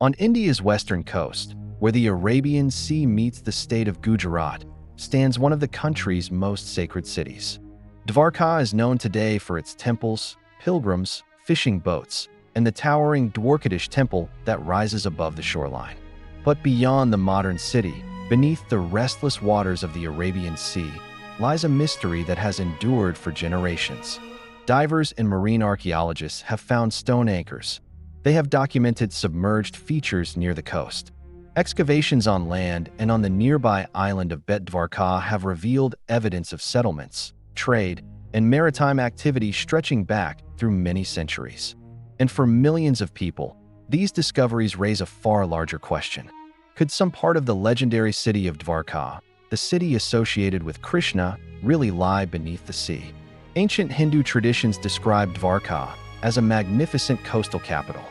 On India's western coast, where the Arabian Sea meets the state of Gujarat, stands one of the country's most sacred cities. Dwarka is known today for its temples, pilgrims, fishing boats, and the towering Dwarkadish temple that rises above the shoreline. But beyond the modern city, beneath the restless waters of the Arabian Sea, lies a mystery that has endured for generations. Divers and marine archaeologists have found stone anchors. They have documented submerged features near the coast. Excavations on land and on the nearby island of Bet Dwarka have revealed evidence of settlements, trade, and maritime activity stretching back through many centuries. And for millions of people, these discoveries raise a far larger question. Could some part of the legendary city of Dwarka, the city associated with Krishna, really lie beneath the sea? Ancient Hindu traditions describe Dwarka as a magnificent coastal capital,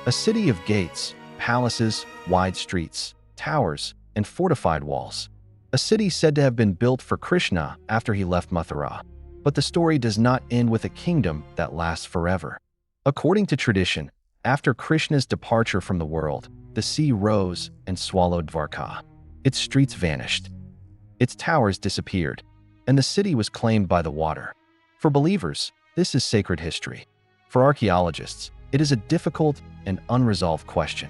a city of gates, palaces, wide streets, towers, and fortified walls. A city said to have been built for Krishna after he left Mathura. But the story does not end with a kingdom that lasts forever. According to tradition, after Krishna's departure from the world, the sea rose and swallowed Dwarka. Its streets vanished. Its towers disappeared, and the city was claimed by the water. For believers, this is sacred history. For archaeologists, it is a difficult and unresolved question,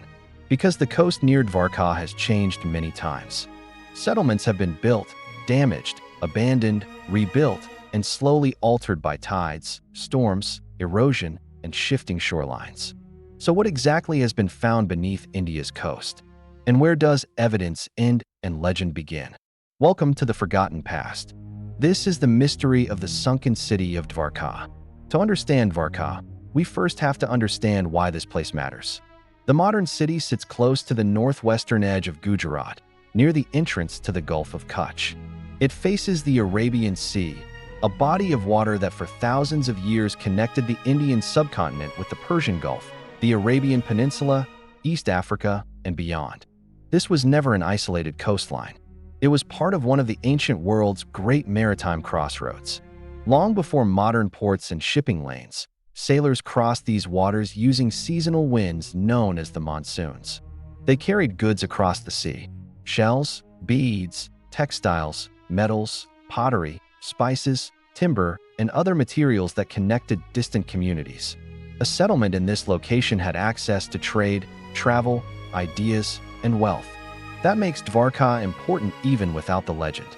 because the coast near Dwarka has changed many times. Settlements have been built, damaged, abandoned, rebuilt, and slowly altered by tides, storms, erosion, and shifting shorelines. So what exactly has been found beneath India's coast? And where does evidence end and legend begin? Welcome to the Forgotten Past. This is the mystery of the sunken city of Dwarka. To understand Dwarka, we first have to understand why this place matters. The modern city sits close to the northwestern edge of Gujarat, near the entrance to the Gulf of Kutch. It faces the Arabian Sea, a body of water that for thousands of years connected the Indian subcontinent with the Persian Gulf, the Arabian Peninsula, East Africa, and beyond. This was never an isolated coastline. It was part of one of the ancient world's great maritime crossroads. Long before modern ports and shipping lanes, sailors crossed these waters using seasonal winds known as the monsoons. They carried goods across the sea: shells, beads, textiles, metals, pottery, spices, timber, and other materials that connected distant communities. A settlement in this location had access to trade, travel, ideas, and wealth. That makes Dwarka important even without the legend.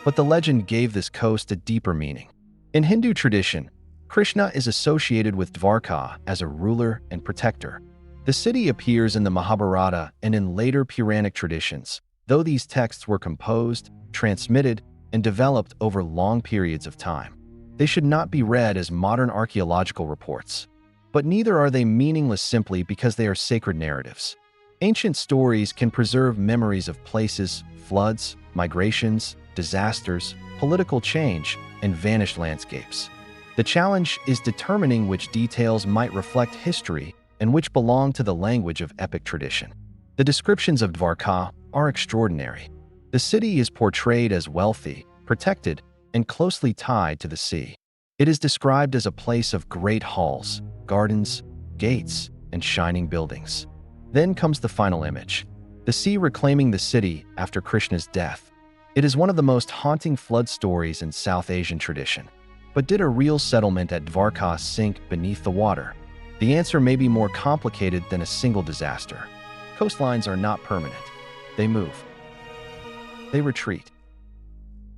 But the legend gave this coast a deeper meaning. In Hindu tradition, Krishna is associated with Dwarka as a ruler and protector. The city appears in the Mahabharata and in later Puranic traditions, though these texts were composed, transmitted, and developed over long periods of time. They should not be read as modern archaeological reports. But neither are they meaningless simply because they are sacred narratives. Ancient stories can preserve memories of places, floods, migrations, disasters, political change, and vanished landscapes. The challenge is determining which details might reflect history and which belong to the language of epic tradition. The descriptions of Dwarka are extraordinary. The city is portrayed as wealthy, protected, and closely tied to the sea. It is described as a place of great halls, gardens, gates, and shining buildings. Then comes the final image: the sea reclaiming the city after Krishna's death. It is one of the most haunting flood stories in South Asian tradition. But did a real settlement at Dwarka sink beneath the water? The answer may be more complicated than a single disaster. Coastlines are not permanent. They move. They retreat.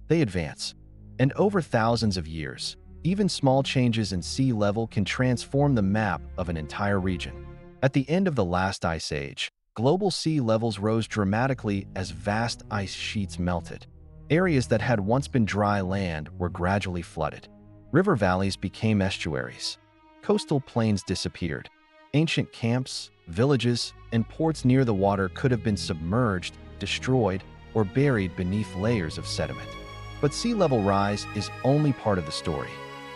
They advance. And over thousands of years, even small changes in sea level can transform the map of an entire region. At the end of the last ice age, global sea levels rose dramatically as vast ice sheets melted. Areas that had once been dry land were gradually flooded. River valleys became estuaries. Coastal plains disappeared. Ancient camps, villages, and ports near the water could have been submerged, destroyed, or buried beneath layers of sediment. But sea level rise is only part of the story.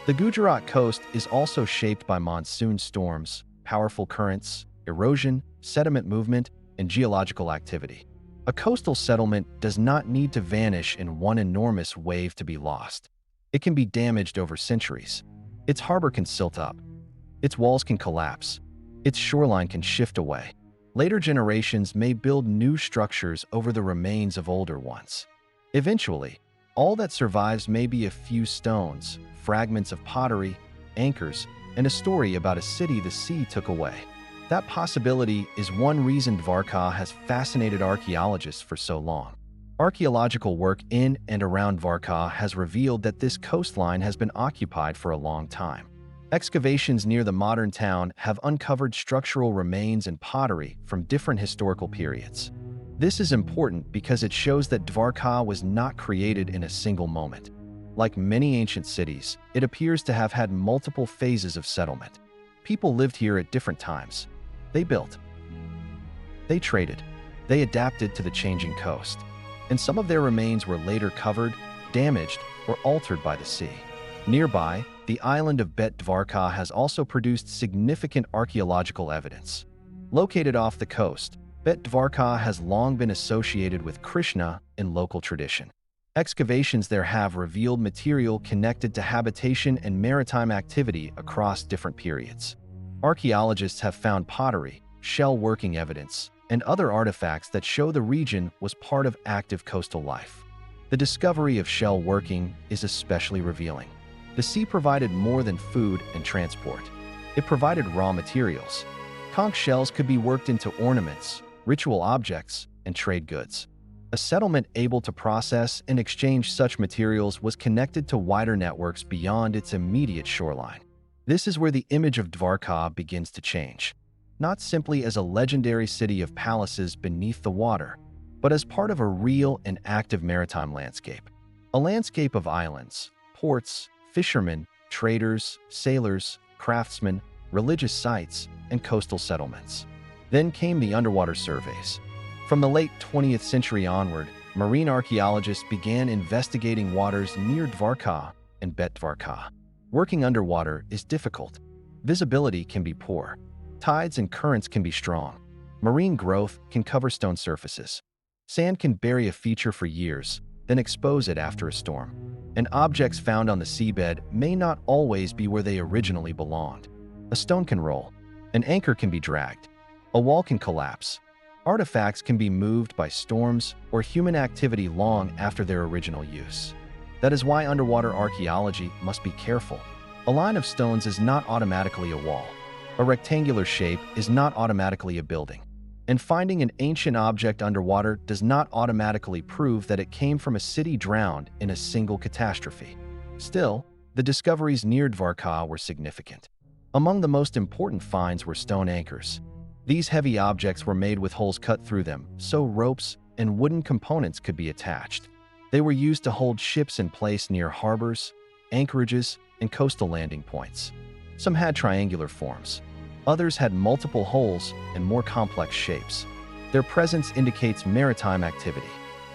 The Gujarat coast is also shaped by monsoon storms, powerful currents, erosion, sediment movement, and geological activity. A coastal settlement does not need to vanish in one enormous wave to be lost. It can be damaged over centuries. Its harbor can silt up. Its walls can collapse. Its shoreline can shift away. Later generations may build new structures over the remains of older ones. Eventually, all that survives may be a few stones, fragments of pottery, anchors, and a story about a city the sea took away. That possibility is one reason Dwarka has fascinated archaeologists for so long. Archaeological work in and around Dwarka has revealed that this coastline has been occupied for a long time. Excavations near the modern town have uncovered structural remains and pottery from different historical periods. This is important because it shows that Dwarka was not created in a single moment. Like many ancient cities, it appears to have had multiple phases of settlement. People lived here at different times. They built. They traded. They adapted to the changing coast. And some of their remains were later covered, damaged, or altered by the sea. Nearby, the island of Bet Dwarka has also produced significant archaeological evidence. Located off the coast, Bet Dwarka has long been associated with Krishna in local tradition. Excavations there have revealed material connected to habitation and maritime activity across different periods. Archaeologists have found pottery, shell-working evidence, and other artifacts that show the region was part of active coastal life. The discovery of shell working is especially revealing. The sea provided more than food and transport. It provided raw materials. Conch shells could be worked into ornaments, ritual objects, and trade goods. A settlement able to process and exchange such materials was connected to wider networks beyond its immediate shoreline. This is where the image of Dwarka begins to change, not simply as a legendary city of palaces beneath the water, but as part of a real and active maritime landscape. A landscape of islands, ports, fishermen, traders, sailors, craftsmen, religious sites, and coastal settlements. Then came the underwater surveys. From the late 20th century onward, marine archaeologists began investigating waters near Dwarka and Bet Dwarka. Working underwater is difficult. Visibility can be poor. Tides and currents can be strong. Marine growth can cover stone surfaces. Sand can bury a feature for years, then expose it after a storm. And objects found on the seabed may not always be where they originally belonged. A stone can roll. An anchor can be dragged. A wall can collapse. Artifacts can be moved by storms or human activity long after their original use. That is why underwater archaeology must be careful. A line of stones is not automatically a wall. A rectangular shape is not automatically a building. And finding an ancient object underwater does not automatically prove that it came from a city drowned in a single catastrophe. Still, the discoveries near Dwarka were significant. Among the most important finds were stone anchors. These heavy objects were made with holes cut through them, so ropes and wooden components could be attached. They were used to hold ships in place near harbors, anchorages, and coastal landing points. Some had triangular forms. Others had multiple holes and more complex shapes. Their presence indicates maritime activity.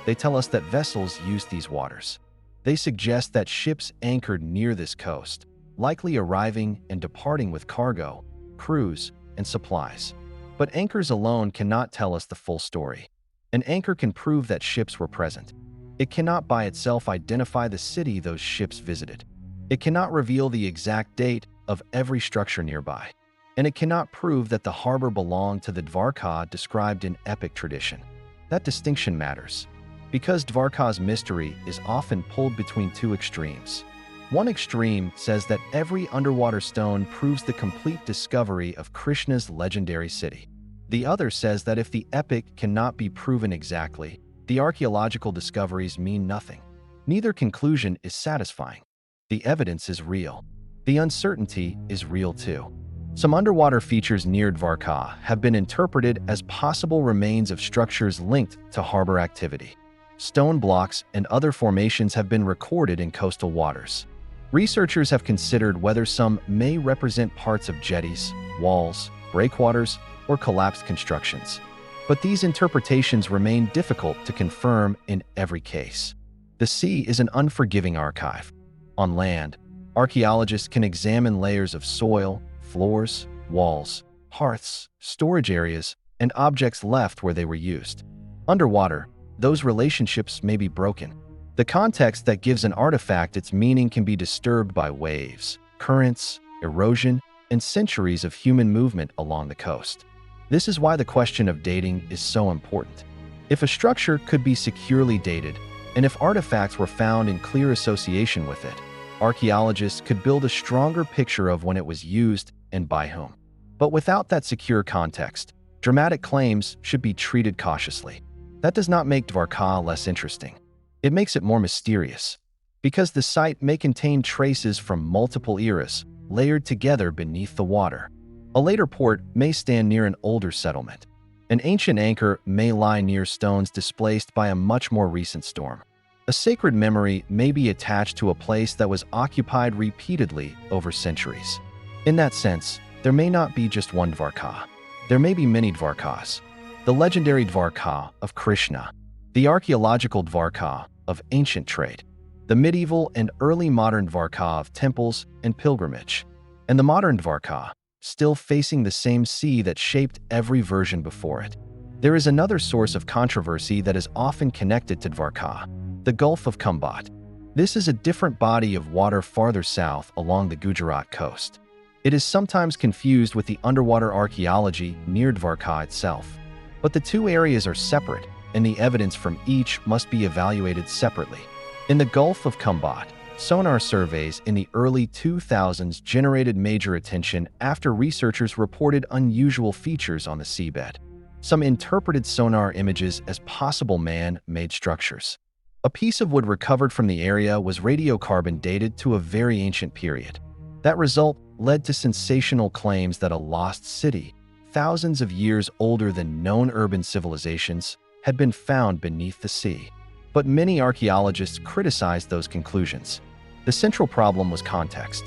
They tell us that vessels used these waters. They suggest that ships anchored near this coast, likely arriving and departing with cargo, crews, and supplies. But anchors alone cannot tell us the full story. An anchor can prove that ships were present. It cannot by itself identify the city those ships visited. It cannot reveal the exact date of every structure nearby. And it cannot prove that the harbor belonged to the Dwarka described in epic tradition. That distinction matters, because Dwarka's mystery is often pulled between two extremes. One extreme says that every underwater stone proves the complete discovery of Krishna's legendary city. The other says that if the epic cannot be proven exactly, the archaeological discoveries mean nothing. Neither conclusion is satisfying. The evidence is real. The uncertainty is real too. Some underwater features near Dwarka have been interpreted as possible remains of structures linked to harbor activity. Stone blocks and other formations have been recorded in coastal waters. Researchers have considered whether some may represent parts of jetties, walls, breakwaters, or collapsed constructions. But these interpretations remain difficult to confirm in every case. The sea is an unforgiving archive. On land, archaeologists can examine layers of soil, floors, walls, hearths, storage areas, and objects left where they were used. Underwater, those relationships may be broken. The context that gives an artifact its meaning can be disturbed by waves, currents, erosion, and centuries of human movement along the coast. This is why the question of dating is so important. If a structure could be securely dated, and if artifacts were found in clear association with it, archaeologists could build a stronger picture of when it was used and by whom. But without that secure context, dramatic claims should be treated cautiously. That does not make Dwarka less interesting. It makes it more mysterious, because the site may contain traces from multiple eras layered together beneath the water. A later port may stand near an older settlement. An ancient anchor may lie near stones displaced by a much more recent storm. A sacred memory may be attached to a place that was occupied repeatedly over centuries. In that sense, there may not be just one Dwarka. There may be many Dwarkas. The legendary Dwarka of Krishna, the archaeological Dwarka of ancient trade, the medieval and early modern Dwarka of temples and pilgrimage, and the modern Dwarka, still facing the same sea that shaped every version before it. There is another source of controversy that is often connected to Dwarka, the Gulf of Khambhat. This is a different body of water farther south along the Gujarat coast. It is sometimes confused with the underwater archaeology near Dwarka itself. But the two areas are separate, and the evidence from each must be evaluated separately. In the Gulf of Khambhat, sonar surveys in the early 2000s generated major attention after researchers reported unusual features on the seabed. Some interpreted sonar images as possible man-made structures. A piece of wood recovered from the area was radiocarbon dated to a very ancient period. That result led to sensational claims that a lost city, thousands of years older than known urban civilizations, had been found beneath the sea. But many archaeologists criticized those conclusions. The central problem was context.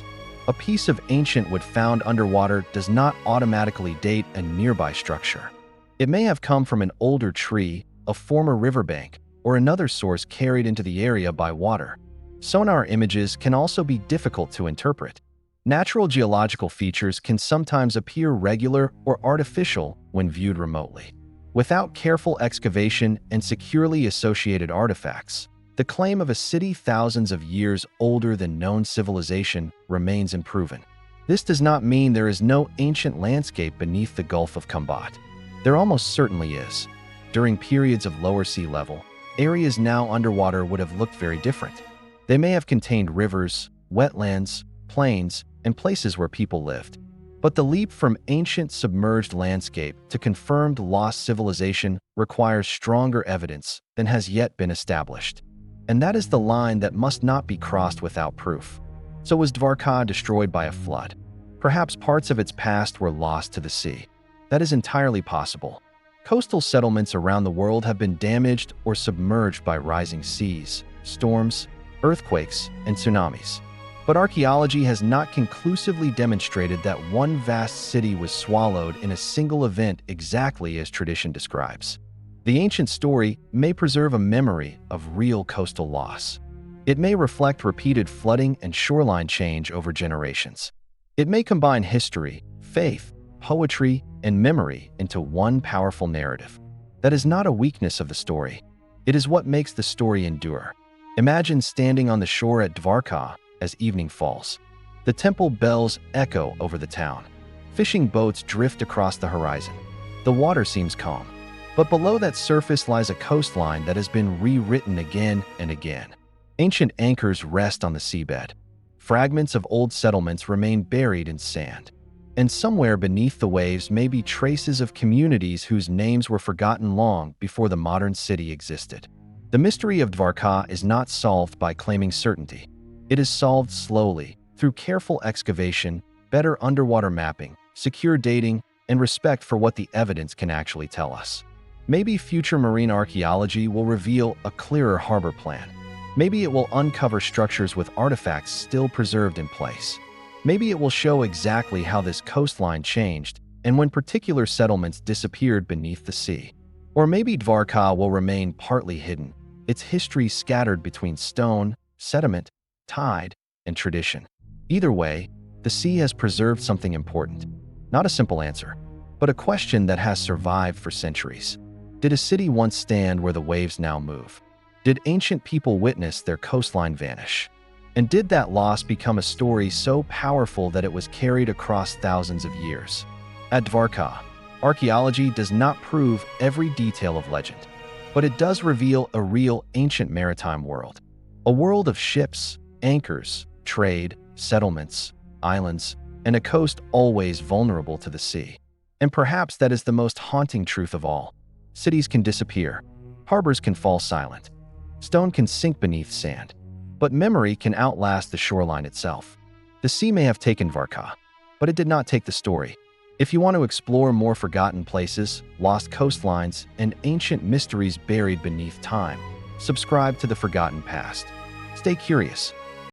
A piece of ancient wood found underwater does not automatically date a nearby structure. It may have come from an older tree, a former riverbank, or another source carried into the area by water. Sonar images can also be difficult to interpret. Natural geological features can sometimes appear regular or artificial when viewed remotely. Without careful excavation and securely associated artifacts, the claim of a city thousands of years older than known civilization remains unproven. This does not mean there is no ancient landscape beneath the Gulf of Khambhat. There almost certainly is. During periods of lower sea level, areas now underwater would have looked very different. They may have contained rivers, wetlands, plains, and places where people lived. But the leap from ancient submerged landscape to confirmed lost civilization requires stronger evidence than has yet been established. And that is the line that must not be crossed without proof. So was Dwarka destroyed by a flood? Perhaps parts of its past were lost to the sea. That is entirely possible. Coastal settlements around the world have been damaged or submerged by rising seas, storms, earthquakes, and tsunamis. But archaeology has not conclusively demonstrated that one vast city was swallowed in a single event exactly as tradition describes. The ancient story may preserve a memory of real coastal loss. It may reflect repeated flooding and shoreline change over generations. It may combine history, faith, poetry, and memory into one powerful narrative. That is not a weakness of the story. It is what makes the story endure. Imagine standing on the shore at Dwarka as evening falls. The temple bells echo over the town. Fishing boats drift across the horizon. The water seems calm. But below that surface lies a coastline that has been rewritten again and again. Ancient anchors rest on the seabed. Fragments of old settlements remain buried in sand. And somewhere beneath the waves may be traces of communities whose names were forgotten long before the modern city existed. The mystery of Dwarka is not solved by claiming certainty. It is solved slowly, through careful excavation, better underwater mapping, secure dating, and respect for what the evidence can actually tell us. Maybe future marine archaeology will reveal a clearer harbor plan. Maybe it will uncover structures with artifacts still preserved in place. Maybe it will show exactly how this coastline changed and when particular settlements disappeared beneath the sea. Or maybe Dwarka will remain partly hidden, its history scattered between stone, sediment, tide, and tradition. Either way, the sea has preserved something important. Not a simple answer, but a question that has survived for centuries. Did a city once stand where the waves now move? Did ancient people witness their coastline vanish? And did that loss become a story so powerful that it was carried across thousands of years? At Dwarka, Archaeology does not prove every detail of legend, but it does reveal a real ancient maritime world. A world of ships, anchors, trade, settlements, islands, and a coast always vulnerable to the sea. And perhaps that is the most haunting truth of all. Cities can disappear. Harbors can fall silent. Stone can sink beneath sand. But memory can outlast the shoreline itself. The sea may have taken Dwarka, but it did not take the story. If you want to explore more forgotten places, lost coastlines, and ancient mysteries buried beneath time, subscribe to The Forgotten Past. Stay curious.